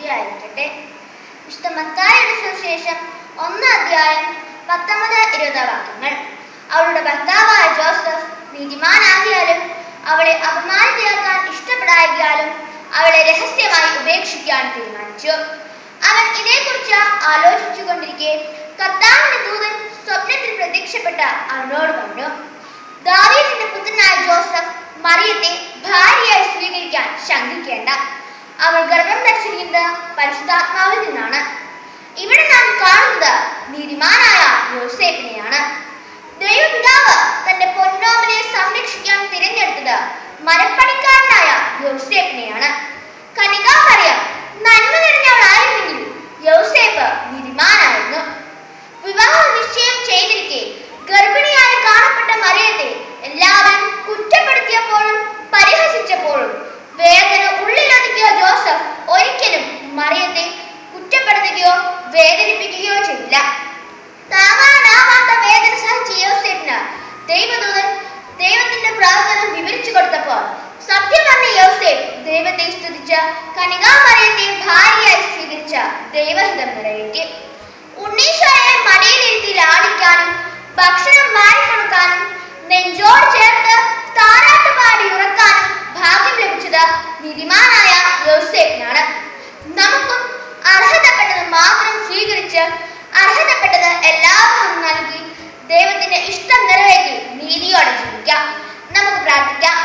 സ്തുതിയായിരിക്കട്ടെ. വിശുദ്ധ മത്തായിയുടെ സുവിശേഷം 1:19-20 വാക്യങ്ങൾ. അവളുടെ ഭർത്താവായ ജോസഫ് നീതിമാനാകിയാലും അവളെ അപമാനിതയാക്കാൻ ഇഷ്ടപ്പെടാകിയാലും അവളെ രഹസ്യമായി ഉപേക്ഷിക്കാൻ തീരുമാനിച്ചു. അവൻ ഇതേക്കുറിച്ച് ആലോചിച്ചു കൊണ്ടിരിക്കെ കർത്താവിന്റെ ദൂതൻ സ്വപ്നത്തിൽ പ്രത്യക്ഷപ്പെട്ട അവനോട് പറഞ്ഞു, ദാവീദിന്റെ പുത്രനായ ജോസഫ് മറിയത്തെ ഭാര്യയായി സ്വീകരിക്കാൻ ശങ്കിക്കേണ്ട. അവൾ ഗർഭം ധരിച്ചിരിക്കുന്നത് പരിശുദ്ധാത്മാവിൽ നിന്നാണ്. ഇവിടെ നാം കാണുന്നത് നീതിമാനായ യോസേപ്പിനെയാണ്. ദൈവപിതാവ് തന്റെ പൊന്നോമനെ സംരക്ഷിക്കാൻ തിരഞ്ഞെടുത്തത് മരപ്പണിക്കാരനായ യോസേപ്പിനെയാണ്. കന്യകാ മറിയം നന്മ നിറഞ്ഞവളായിരുന്നെങ്കിൽ യോസേപ്പ് നീതിമാനായിരുന്നു. വിവാഹ നിശ്ചയം ചെയ്തിരിക്കെ ഗർഭിണിയായി കാണപ്പെട്ട മറിയത്തെ എല്ലാവരും കുറ്റപ്പെടുത്തിയപ്പോഴും പരിഹസിച്ചപ്പോഴും വേദന ഉള്ളിലൊതുക്കിയ ജോസഫ് ഒരിക്കലും മറിയത്തെ കുറ്റപ്പെടുത്തുകയോ വേദനിപ്പിക്കുകയോ ചെയ്തില്ല. താങ്ങാനാവാത്ത വേദന സഹിച്ച യോസേപ്പിന് ദൈവദൂതൻ ദൈവത്തിന്റെ പ്രവർത്തനം വിവരിച്ചു കൊടുത്തപ്പോൾ സത്യം പറഞ്ഞ യോസേപ്പ് ദൈവത്തെ സ്തുതിച്ച് കന്യകാ മറിയത്തെ ഭാര്യയായി സ്വീകരിച്ച ദൈവഹിതം നിറവേറ്റി. ഉണ്ണീശോയെ മടിയിലിരുത്തി ലാളിക്കാനും ഭക്ഷണം വാരിക്കൊടുക്കാനും നെഞ്ചോട് ചേർത്ത് താരാട്ടുപാടി ഉറക്കാനും ഭാഗ്യം ലഭിച്ചത് നീതിമാനായ യോസേപ്പിനാണ്. നമുക്കും അർഹതപ്പെട്ടത് മാത്രം സ്വീകരിച്ച് അർഹതപ്പെട്ടത് എല്ലാവർക്കും നൽകി ദൈവത്തിന്റെ ഇഷ്ടം നിറവേറ്റി നീതിയോടെ ജീവിക്കാം. നമുക്ക് പ്രാർത്ഥിക്കാം.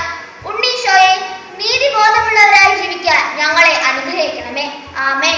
ഉണ്ണീശോയെ നീതിബോധമുള്ളവരായി ജീവിക്കാൻ ഞങ്ങളെ അനുഗ്രഹിക്കണമേ. ആമേൻ.